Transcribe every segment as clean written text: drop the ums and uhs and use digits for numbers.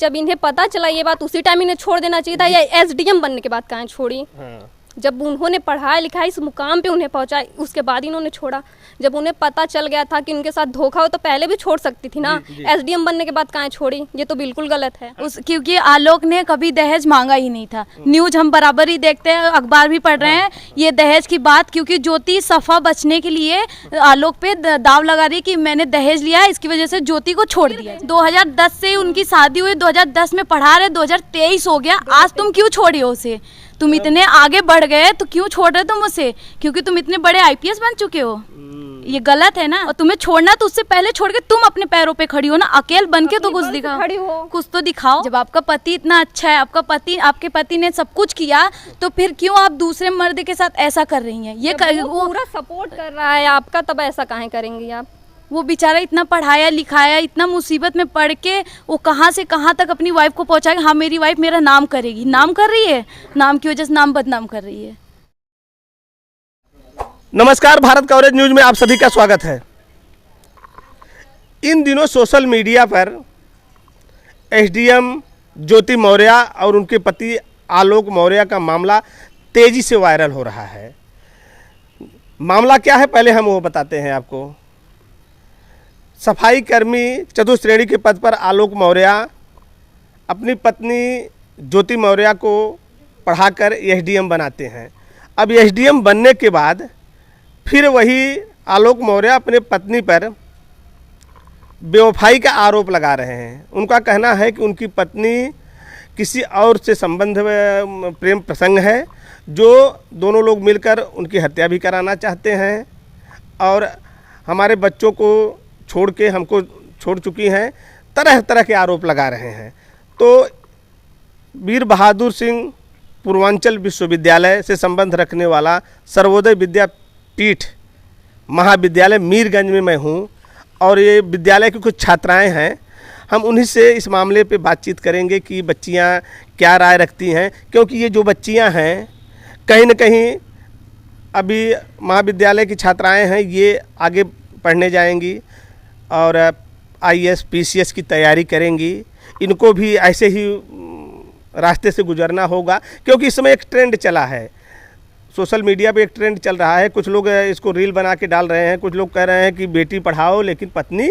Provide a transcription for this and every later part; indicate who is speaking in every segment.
Speaker 1: जब इन्हें पता चला ये बात उसी टाइम इन्हें छोड़ देना चाहिए था, या एसडीएम बनने के बाद कहाँ छोड़ी। जब उन्होंने पढ़ाई लिखाई इस मुकाम पे उन्हें पहुंचाई, उसके बाद इन्होंने छोड़ा। जब उन्हें पता चल गया था कि उनके साथ धोखा हो तो पहले भी छोड़ सकती थी ना, एसडीएम बनने के बाद कहाँ छोड़ी, ये तो बिल्कुल गलत है।
Speaker 2: क्योंकि आलोक ने कभी दहेज मांगा ही नहीं था। न्यूज हम बराबर ही देखते हैं, अखबार भी पढ़ रहे हैं ये दहेज की बात, क्योंकि ज्योति सफा बचने के लिए आलोक पे दाव लगा रही कि मैंने दहेज लिया है, इसकी वजह से ज्योति को छोड़ दिया। 2010 से उनकी शादी हुई, 2010 में पढ़ा रहे, 2023 हो गया, आज तुम क्यों छोड़ी हो उसे? तुम इतने आगे बढ़ गए तो क्यों छोड़ रहे तुम उसे? क्योंकि तुम इतने बड़े आईपीएस बन चुके हो। ये गलत है ना। और तुम्हें छोड़ना तो उससे पहले छोड़ के तुम अपने पैरों पे खड़ी हो ना, अकेले बन के तो कुछ दिखाओ,
Speaker 1: खड़ी हो,
Speaker 2: कुछ तो दिखाओ। जब आपका पति इतना अच्छा है, आपके पति ने सब कुछ किया, तो फिर क्यों आप दूसरे मर्द के साथ ऐसा कर रही हैं? ये
Speaker 1: वो पूरा सपोर्ट कर रहा है आपका, तब ऐसा काहे करेंगी आप?
Speaker 2: वो बेचारा इतना पढ़ाया लिखाया, इतना मुसीबत में पढ़ के वो कहाँ से कहाँ तक अपनी वाइफ को पहुँचाएगा। हाँ मेरी वाइफ मेरा नाम करेगी, नाम कर रही है, नाम की वजह से नाम बदनाम कर रही है।
Speaker 3: नमस्कार, भारत कवरेज न्यूज में आप सभी का स्वागत है। इन दिनों सोशल मीडिया पर एसडीएम ज्योति मौर्य और उनके पति आलोक मौर्य का मामला तेजी से वायरल हो रहा है। मामला क्या है पहले हम वो बताते हैं आपको। सफाई कर्मी चतुश्रेणी के पद पर आलोक मौर्य अपनी पत्नी ज्योति मौर्य को पढ़ाकर एसडीएम बनाते हैं। अब एसडीएम बनने के बाद फिर वही आलोक मौर्य अपने पत्नी पर बेवफाई का आरोप लगा रहे हैं। उनका कहना है कि उनकी पत्नी किसी और से संबंध में प्रेम प्रसंग है, जो दोनों लोग मिलकर उनकी हत्या भी कराना चाहते हैं और हमारे बच्चों को छोड़ के हमको छोड़ चुकी हैं। तरह तरह के आरोप लगा रहे हैं। तो वीर बहादुर सिंह पूर्वांचल विश्वविद्यालय से संबंध रखने वाला सर्वोदय विद्यापीठ महाविद्यालय मीरगंज में मैं हूँ और ये विद्यालय की कुछ छात्राएं हैं। हम उन्हीं से इस मामले पे बातचीत करेंगे कि बच्चियां क्या राय रखती हैं, क्योंकि ये जो बच्चियां हैं कहीं न कहीं अभी महाविद्यालय की छात्राएं हैं, ये आगे पढ़ने जाएंगी और आईएएस पीसीएस की तैयारी करेंगी। इनको भी ऐसे ही रास्ते से गुजरना होगा, क्योंकि इस समय एक ट्रेंड चला है, सोशल मीडिया पे एक ट्रेंड चल रहा है। कुछ लोग इसको रील बना के डाल रहे हैं, कुछ लोग कह रहे हैं कि बेटी पढ़ाओ लेकिन पत्नी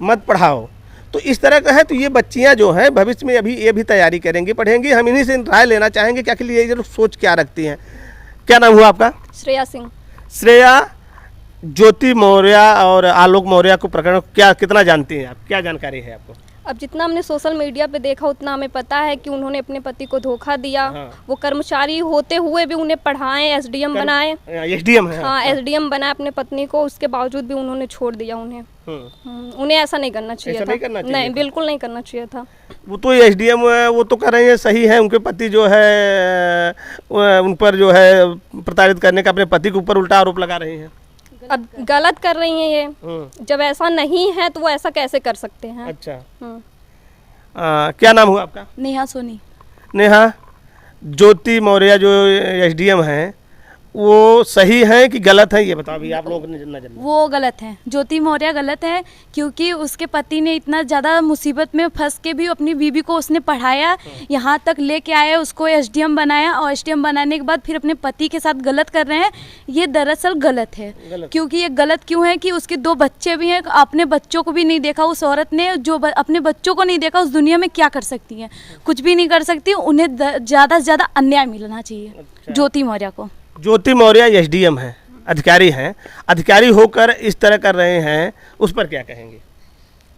Speaker 3: मत पढ़ाओ। तो इस तरह का है। तो ये बच्चियां जो हैं भविष्य में अभी ये भी तैयारी करेंगी, पढ़ेंगी। हम इन्हीं से राय लेना चाहेंगे कि आखिर ये सोच क्या रखती हैं। क्या नाम हुआ आपका?
Speaker 1: श्रेया सिंह।
Speaker 3: श्रेया, ज्योति मौर्य और आलोक मौर्य को प्रकरण क्या कितना जानती हैं आप? क्या जानकारी है आपको?
Speaker 1: अब जितना हमने सोशल मीडिया पे देखा उतना हमें पता है कि उन्होंने अपने पति को धोखा दिया। हाँ। वो कर्मचारी होते हुए भी उन्हें पढ़ाएं, एसडीएम बनाए।
Speaker 3: एसडीएम है।
Speaker 1: हाँ, एसडीएम बनाए अपने पत्नी को, उसके बावजूद भी उन्होंने छोड़ दिया उन्हें। उन्हें ऐसा नहीं करना चाहिए था। नहीं, बिल्कुल नहीं करना चाहिए था।
Speaker 3: वो तो एसडीएम वो तो कर रहे हैं, सही है। उनके पति जो है उन पर जो है प्रताड़ित करने का अपने पति के ऊपर उल्टा आरोप लगा रही हैं।
Speaker 1: अब गलत कर रही हैं ये। जब ऐसा नहीं है तो वो ऐसा कैसे कर सकते हैं?
Speaker 3: अच्छा। क्या नाम हुआ आपका?
Speaker 2: नेहा सोनी।
Speaker 3: नेहा, ज्योति मौर्य जो एसडीएम हैं वो सही है कि गलत है, ये बताओ अभी आप लोग ने नजर में।
Speaker 2: वो गलत है, ज्योति मौर्य गलत है, क्योंकि उसके पति ने इतना ज़्यादा मुसीबत में फंस के भी अपनी बीवी को उसने पढ़ाया, यहाँ तक लेके आया, उसको एसडीएम बनाया और एसडीएम बनाने के बाद फिर अपने पति के साथ गलत कर रहे हैं। ये दरअसल गलत है। क्योंकि ये गलत क्यों है कि उसके 2 बच्चे भी हैं, अपने बच्चों को भी नहीं देखा। उस औरत ने जो अपने बच्चों को नहीं देखा, उस दुनिया में क्या कर सकती है? कुछ भी नहीं कर सकती। उन्हें ज़्यादा से ज़्यादा अन्याय मिलना चाहिए ज्योति मौर्य को।
Speaker 3: ज्योति मौर्य एसडीएम हैं, अधिकारी हैं, अधिकारी होकर इस तरह कर रहे हैं, उस पर क्या कहेंगे?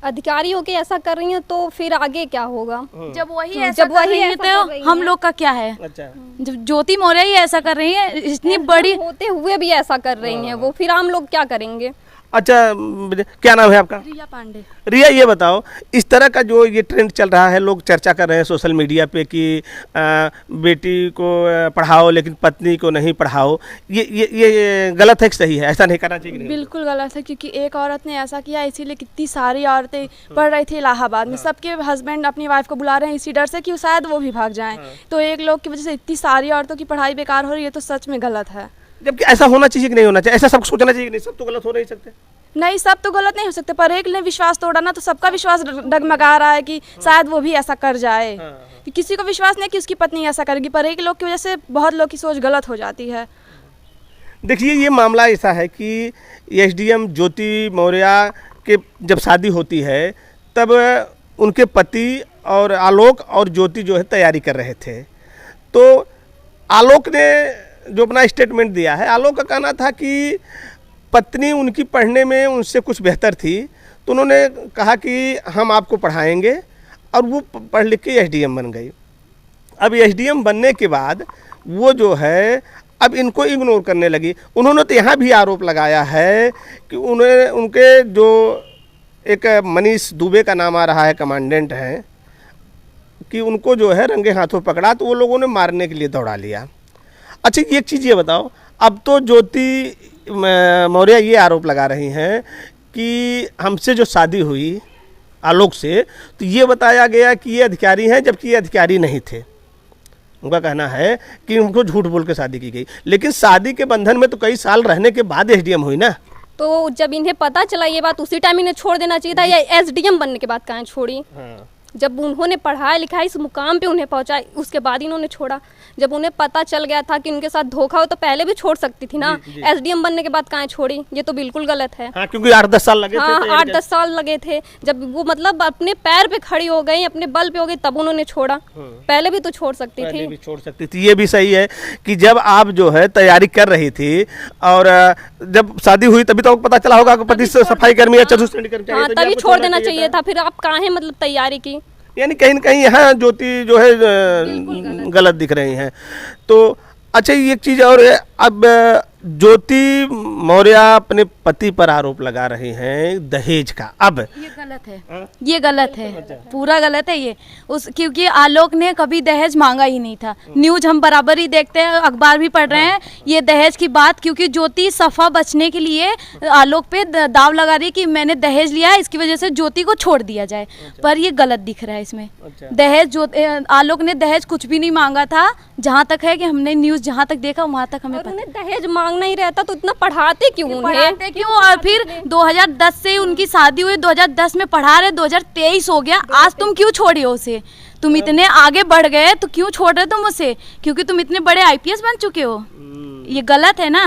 Speaker 1: अधिकारी होके ऐसा कर रही हैं तो फिर आगे क्या होगा?
Speaker 2: जब वही ऐसा तो हम लोग का क्या है?
Speaker 3: अच्छा।
Speaker 2: जब ज्योति मौर्य ही ऐसा कर रही है, इतनी बड़ी
Speaker 1: होते हुए भी ऐसा कर रही हैं वो, फिर हम लोग क्या करेंगे?
Speaker 3: अच्छा, क्या नाम है आपका?
Speaker 2: रिया पांडे।
Speaker 3: रिया, ये बताओ, इस तरह का जो ये ट्रेंड चल रहा है, लोग चर्चा कर रहे हैं सोशल मीडिया पे कि बेटी को पढ़ाओ लेकिन पत्नी को नहीं पढ़ाओ, ये गलत है कि सही है? ऐसा नहीं करना चाहिए?
Speaker 4: बिल्कुल गलत है, क्योंकि एक औरत ने ऐसा किया, इसीलिए कितनी सारी औरतें पढ़ रही थी इलाहाबाद में। सबके हस्बैंड अपनी वाइफ को बुला रहे हैं इसी डर से कि शायद वो भी भाग जाएं। तो एक लोग की वजह से इतनी सारी औरतों की पढ़ाई बेकार हो रही है, तो सच में गलत है।
Speaker 3: जबकि ऐसा होना चाहिए कि नहीं होना चाहिए, ऐसा सब सोचना चाहिए कि नहीं, सब तो गलत हो नहीं सकते।
Speaker 4: नहीं, सब तो गलत नहीं हो सकते, पर एक ने विश्वास तोड़ा ना, तो सबका विश्वास डगमगा रहा है कि शायद वो भी ऐसा कर जाए। किसी को विश्वास नहीं कि उसकी पत्नी ऐसा करेगी, पर एक लोग की वजह से बहुत लोग की सोच गलत हो जाती है।
Speaker 3: देखिए, ये मामला ऐसा है कि एसडीएम ज्योति मौर्य के जब शादी होती है तब उनके पति और आलोक और ज्योति जो है तैयारी कर रहे थे। तो आलोक ने जो अपना स्टेटमेंट दिया है, आलोक का कहना था कि पत्नी उनकी पढ़ने में उनसे कुछ बेहतर थी, तो उन्होंने कहा कि हम आपको पढ़ाएंगे, और वो पढ़ लिख के एसडीएम बन गई। अब एसडीएम बनने के बाद वो जो है अब इनको इग्नोर करने लगी। उन्होंने तो यहाँ भी आरोप लगाया है कि उन्हें उनके जो एक मनीष दुबे का नाम आ रहा है, कमांडेंट हैं, कि उनको जो है रंगे हाथों पकड़ा तो वो लोगों ने मारने के लिए दौड़ा लिया। अच्छा, एक चीज़ ये बताओ, अब तो ज्योति मौर्य ये आरोप लगा रही हैं कि हमसे जो शादी हुई आलोक से, तो ये बताया गया कि ये अधिकारी हैं, जबकि ये अधिकारी नहीं थे। उनका कहना है कि उनको झूठ बोल के शादी की गई, लेकिन शादी के बंधन में तो कई साल रहने के बाद एसडीएम हुई ना।
Speaker 1: तो जब इन्हें पता चला ये बात, उसी टाइम इन्हें छोड़ देना चाहिए था, या एसडीएम बनने के बाद कहाँ छोड़ी। जब उन्होंने पढ़ाई लिखाई इस मुकाम पे उन्हें पहुंचाई, उसके बाद इन्होंने छोड़ा। जब उन्हें पता चल गया था कि उनके साथ धोखा हो, तो पहले भी छोड़ सकती थी ना। एसडीएम बनने के बाद कहाँ छोड़ी, ये तो बिल्कुल गलत है।
Speaker 3: हाँ, क्योंकि 8-10 साल लगे थे।
Speaker 1: हाँ, 8-10 साल लगे थे। जब वो मतलब अपने पैर पे खड़ी हो गई, अपने बल पे हो गई, तब उन्होंने छोड़ा। पहले भी तो छोड़ सकती थी।
Speaker 3: भी छोड़ सकती थी। ये भी सही है कि जब आप जो है तैयारी कर रही थी और जब शादी हुई तभी तो पता चला होगा कि पति सफाई कर्मी या चतुर्थ श्रेणी कर्मचारी,
Speaker 1: हाँ, तभी छोड़ देना चाहिए था। फिर आप काहे मतलब तैयारी की।
Speaker 3: यानी कहीं न कहीं यहाँ ज्योति जो है गलत दिख रही हैं। तो अच्छा, ये एक चीज़ और है, अब ज्योति मौर्य अपने पति पर आरोप लगा रही हैं दहेज का। अब
Speaker 2: ये गलत है, ये गलत है, पूरा गलत है ये। क्योंकि आलोक ने कभी दहेज मांगा ही नहीं था। न्यूज हम बराबर ही देखते हैं, अखबार भी पढ़ रहे हैं ये दहेज की बात, क्योंकि ज्योति सफा बचने के लिए आलोक पे दाव लगा रही है कि मैंने दहेज लिया है, इसकी वजह से ज्योति को छोड़ दिया जाए। पर ये गलत दिख रहा है इसमें। दहेज आलोक ने दहेज कुछ भी नहीं मांगा था, जहाँ तक है कि हमने न्यूज जहाँ तक देखा वहाँ तक हमें पता।
Speaker 1: उन्हें दहेज मांगना ही रहता तो इतना पढ़ाते क्यों उन्हें?
Speaker 2: क्यों? और फिर 2010 से उनकी शादी हुई, 2010 में पढ़ा रहे, 2023 हो गया, आज तुम क्यों छोड़ी हो उसे? तुम इतने आगे बढ़ गए तो क्यों छोड़ रहे तुम उसे? क्योंकि तुम इतने बड़े आईपीएस बन चुके हो। ये गलत है ना।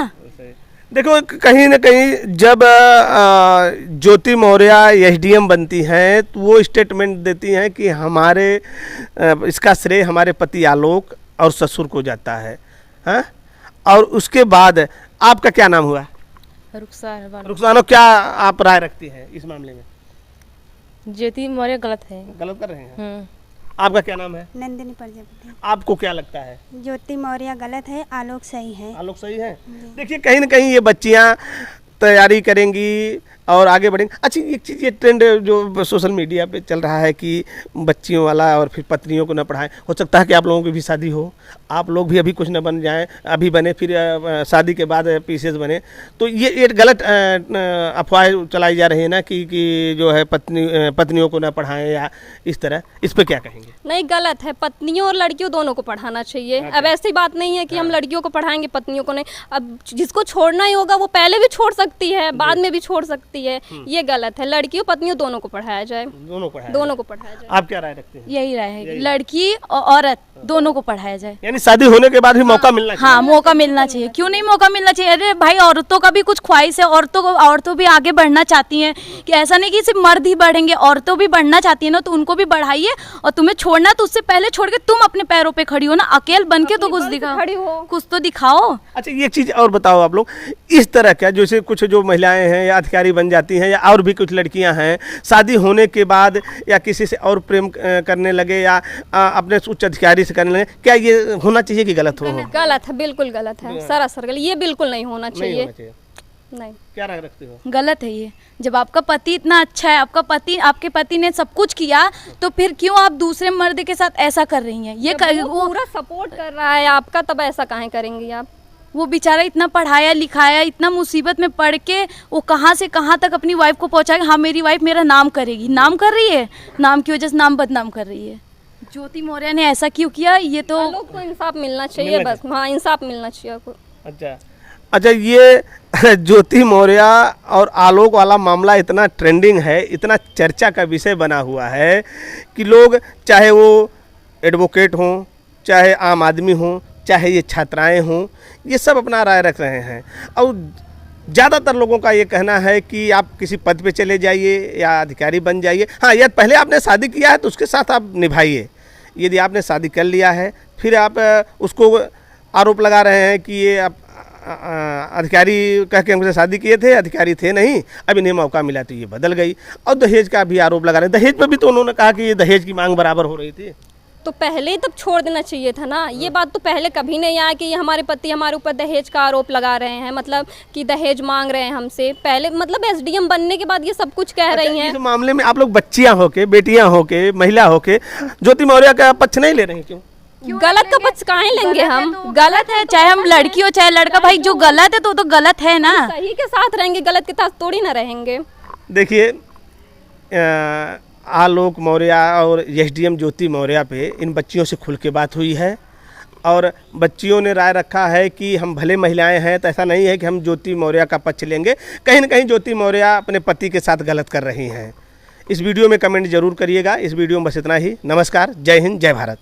Speaker 3: देखो, कहीं ना कहीं जब ज्योति मौर्य एसडीएम बनती हैं तो वो स्टेटमेंट देती हैं कि हमारे इसका श्रेय हमारे पति आलोक और ससुर को जाता है। हाँ, और उसके बाद आपका क्या नाम हुआ? रुखसानो, क्या आप राय रखती हैं इस मामले में?
Speaker 5: ज्योति मौर्य गलत है।
Speaker 3: गलत कर रहे हैं। आपका क्या नाम है?
Speaker 6: नंदिनी प्रजापति।
Speaker 3: आपको क्या लगता है?
Speaker 6: ज्योति मौर्य गलत है, आलोक सही है।
Speaker 3: आलोक सही है। देखिए, कहीं ना कहीं ये बच्चियां तैयारी करेंगी और आगे बढ़ेंगे। अच्छा, एक चीज़, ये ट्रेंड जो सोशल मीडिया पे चल रहा है कि बच्चियों वाला और फिर पत्नियों को न पढ़ाएं, हो सकता है कि आप लोगों की भी शादी हो, आप लोग भी अभी कुछ न बन जाएं, अभी बने फिर शादी के बाद पीसीएस बने, तो ये गलत अफवाह चलाई जा रही है ना कि जो है पत्नियों को न पढ़ाएं या इस तरह। इस पर क्या कहेंगे?
Speaker 1: नहीं, गलत है। पत्नियों और लड़कियों दोनों को पढ़ाना चाहिए। अब ऐसी बात नहीं है कि हम लड़कियों को पढ़ाएंगे, पत्नियों को नहीं। अब जिसको छोड़ना ही होगा वो पहले भी छोड़ सकती है, बाद में भी छोड़ सकती है। ये गलत है। लड़कियों पत्नियों दोनों को पढ़ाया जाए। दोनों को पढ़ाया जाए।
Speaker 3: आप क्या राय रखते हैं?
Speaker 2: यही राय है, लड़की और औरत दोनों को पढ़ाया जाए।
Speaker 3: यानी शादी होने के बाद भी मौका मिलना चाहिए।
Speaker 2: हाँ, मौका मिलना चाहिए। क्यों नहीं मौका मिलना चाहिए? अरे भाई, औरतों का भी कुछ ख्वाहिश है, औरतों भी आगे बढ़ना चाहती हैं। कि ऐसा नहीं कि सिर्फ मर्द ही बढ़ेंगे, औरतों भी बढ़ना चाहती है ना, तो उनको भी बढ़ाइए। और तुम्हें छोड़ना तो उससे पहले छोड़ के तुम अपने पैरों पे खड़ी हो ना, अकेले बन के तो कुछ दिखाओ, कुछ तो दिखाओ।
Speaker 3: अच्छा, ये चीज और बताओ आप लोग, इस तरह क्या जैसे कुछ जो महिलाएं हैं या अधिकारी बन जाती हैं, या और भी कुछ लड़कियां हैं, शादी होने के बाद या किसी से और प्रेम करने लगे या अपने उच्च अधिकारी से करने लगे, क्या ये होना चाहिए कि गलत हो?
Speaker 1: गलत है, बिल्कुल गलत है, सरासर गलत। ये बिल्कुल नहीं होना चाहिए। नहीं।
Speaker 3: क्या राय रखते हो?
Speaker 2: गलत है ये। जब आपका पति इतना अच्छा है, आपके पति ने सब कुछ किया, तो फिर क्यों आप दूसरे मर्द के साथ ऐसा कर रही हैं? ये
Speaker 1: वो पूरा सपोर्ट कर रहा है आपका, तब ऐसा काहे करेंगी आप?
Speaker 2: वो बेचारा इतना पढ़ाया लिखाया, इतना मुसीबत में पढ़ के वो कहाँ से कहाँ तक अपनी वाइफ को पहुँचाएगा। हाँ, मेरी वाइफ मेरा नाम करेगी, नाम कर रही है, नाम की वजह से नाम बदनाम कर रही है। ज्योति मौर्य ने ऐसा क्यों किया? ये तो
Speaker 1: लोग को इंसाफ मिलना चाहिए बस। हाँ, इंसाफ मिलना चाहिए।
Speaker 3: अच्छा, अच्छा, ये ज्योति मौर्य और आलोक वाला मामला इतना ट्रेंडिंग है, इतना चर्चा का विषय बना हुआ है कि लोग, चाहे वो एडवोकेट हों, चाहे आम आदमी हों, चाहे ये छात्राएं हों, ये सब अपना राय रख रहे हैं। और ज़्यादातर लोगों का ये कहना है कि आप किसी पद पे चले जाइए या अधिकारी बन जाइए। हाँ, या पहले आपने शादी किया है तो उसके साथ आप निभाइए। यदि आपने शादी कर लिया है, फिर आप उसको आरोप लगा रहे हैं कि ये आप अधिकारी कह के हमसे शादी किए थे, अधिकारी थे नहीं, अब इन्हें मौका मिला तो ये बदल गई। और दहेज का भी आरोप लगा रहे हैं। दहेज पर भी तो उन्होंने कहा कि ये दहेज की मांग बराबर हो रही थी।
Speaker 1: तो पहले ही तब छोड़ देना चाहिए था ना। ये बात तो पहले कभी नहीं आया कि हमारे पति हमारे ऊपर दहेज का आरोप लगा रहे हैं, मतलब कि दहेज मांग रहे हैं हमसे। पहले मतलब एसडीएम बनने के बाद ये सब कुछ कह रही हैं।
Speaker 3: इस मामले में आप लोग बच्चियां होके, बेटियां होके, महिला होके ज्योति मौर्य का पक्ष नहीं ले रहे हैं? क्यों?
Speaker 1: गलत का पक्ष काहे लेंगे हम?
Speaker 2: गलत है, चाहे हम लड़की हो चाहे लड़का, भाई जो गलत है तो गलत है ना।
Speaker 1: सही के साथ रहेंगे, गलत के साथ थोड़ी ना रहेंगे।
Speaker 3: देखिए, आलोक मौर्य और एसडीएम ज्योति मौर्य पे इन बच्चियों से खुल के बात हुई है और बच्चियों ने राय रखा है कि हम भले महिलाएं हैं तो ऐसा नहीं है कि हम ज्योति मौर्य का पक्ष लेंगे। कहीं ना कहीं ज्योति मौर्य अपने पति के साथ गलत कर रही हैं। इस वीडियो में कमेंट जरूर करिएगा। इस वीडियो में बस इतना ही। नमस्कार, जय हिंद, जय भारत।